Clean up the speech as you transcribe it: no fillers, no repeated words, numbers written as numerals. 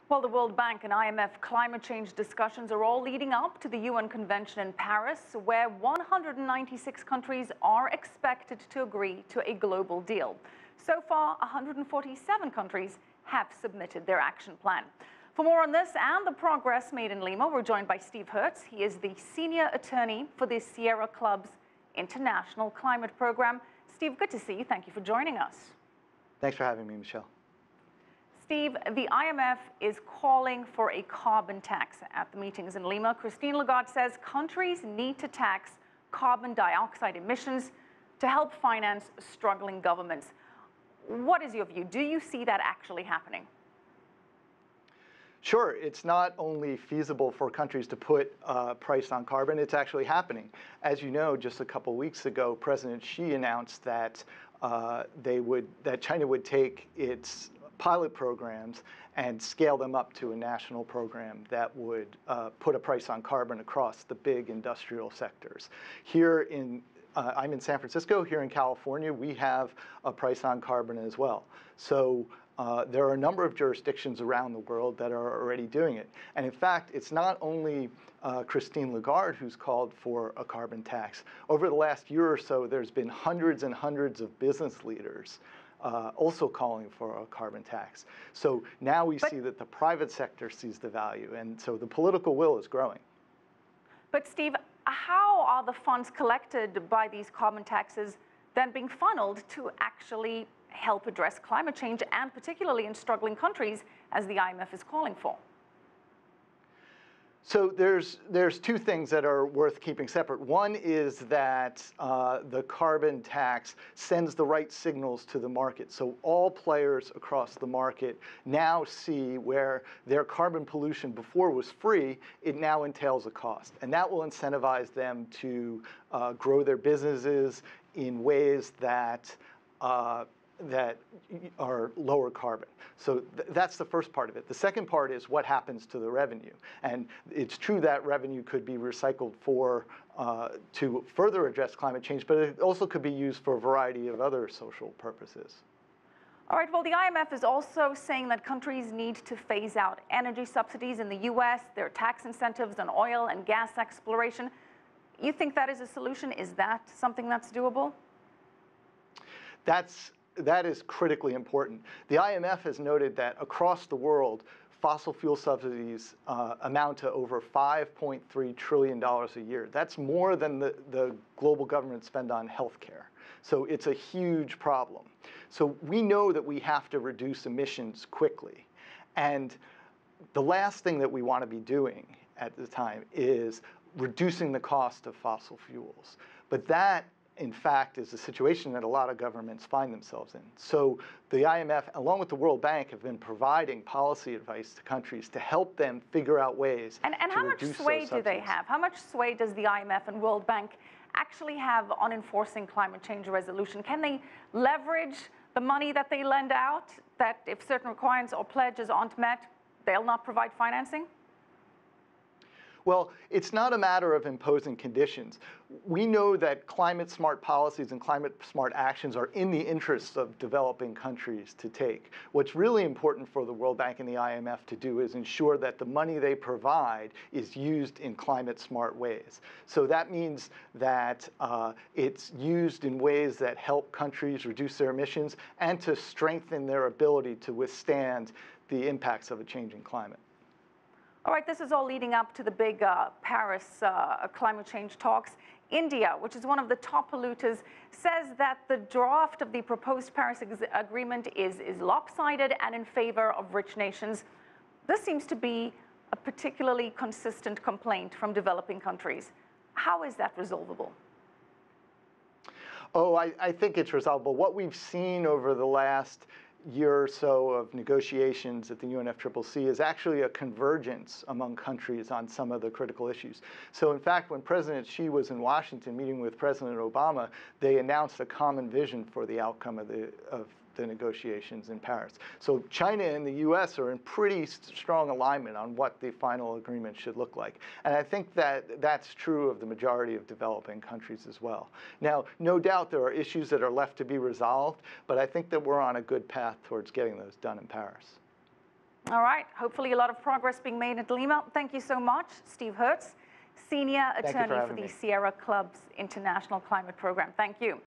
Well, the World Bank and IMF climate change discussions are all leading up to the UN convention in Paris, where 196 countries are expected to agree to a global deal. So far, 147 countries have submitted their action plan. For more on this and the progress made in Lima, we're joined by Steve Herz. He is the senior attorney for the Sierra Club's International Climate Program. Steve, good to see you. Thank you for joining us. Thanks for having me, Michelle. Steve, the IMF is calling for a carbon tax at the meetings in Lima. Christine Lagarde says countries need to tax carbon dioxide emissions to help finance struggling governments. What is your view? Do you see that actually happening? Sure, it's not only feasible for countries to put a price on carbon, it's actually happening. As you know, just a couple weeks ago, President Xi announced that China would take its pilot programs and scale them up to a national program that would put a price on carbon across the big industrial sectors. I'm in San Francisco. Here in California, we have a price on carbon as well. So there are a number of jurisdictions around the world that are already doing it. And in fact, it's not only Christine Lagarde who's called for a carbon tax. Over the last year or so, there's been hundreds and hundreds of business leaders also calling for a carbon tax. So now we see that the private sector sees the value, and so the political will is growing. But Steve, how are the funds collected by these carbon taxes then being funneled to actually help address climate change, and particularly in struggling countries, as the IMF is calling for? So there's two things that are worth keeping separate. One is that the carbon tax sends the right signals to the market. So all players across the market now see where their carbon pollution before was free, it now entails a cost. And that will incentivize them to grow their businesses in ways that are lower carbon. So that's the first part of it. The second part is what happens to the revenue. And it's true that revenue could be recycled to further address climate change, but it also could be used for a variety of other social purposes. All right, well, the IMF is also saying that countries need to phase out energy subsidies. In the US, there are tax incentives on oil and gas exploration. You think that is a solution? Is that something that's doable? That is critically important. The IMF has noted that across the world, fossil fuel subsidies amount to over $5.3 trillion a year. That's more than the global government spend on healthcare. So it's a huge problem. So we know that we have to reduce emissions quickly. And the last thing that we want to be doing at the time is reducing the cost of fossil fuels. But that, in fact, is the situation that a lot of governments find themselves in. So the IMF, along with the World Bank, have been providing policy advice to countries to help them figure out ways to reduce those subsidies. And how much sway do they have? How much sway does the IMF and World Bank actually have on enforcing climate change resolution? Can they leverage the money that they lend out, that if certain requirements or pledges aren't met, they'll not provide financing? Well, it's not a matter of imposing conditions. We know that climate-smart policies and climate-smart actions are in the interests of developing countries to take. What's really important for the World Bank and the IMF to do is ensure that the money they provide is used in climate-smart ways. So that means that it's used in ways that help countries reduce their emissions and to strengthen their ability to withstand the impacts of a changing climate. All right, this is all leading up to the big Paris climate change talks. India, which is one of the top polluters, says that the draft of the proposed Paris Agreement is lopsided and in favor of rich nations. This seems to be a particularly consistent complaint from developing countries. How is that resolvable? Oh, I think it's resolvable. What we've seen over the last year or so of negotiations at the UNFCCC is actually a convergence among countries on some of the critical issues. So in fact, when President Xi was in Washington meeting with President Obama, they announced a common vision for the outcome of the negotiations in Paris. So China and the US are in pretty strong alignment on what the final agreement should look like. And I think that that's true of the majority of developing countries as well. Now, no doubt there are issues that are left to be resolved, but I think that we're on a good path towards getting those done in Paris. All right. Hopefully a lot of progress being made at Lima. Thank you so much, Steve Herz, Senior Attorney for the Sierra Club's International Climate Program. Thank you.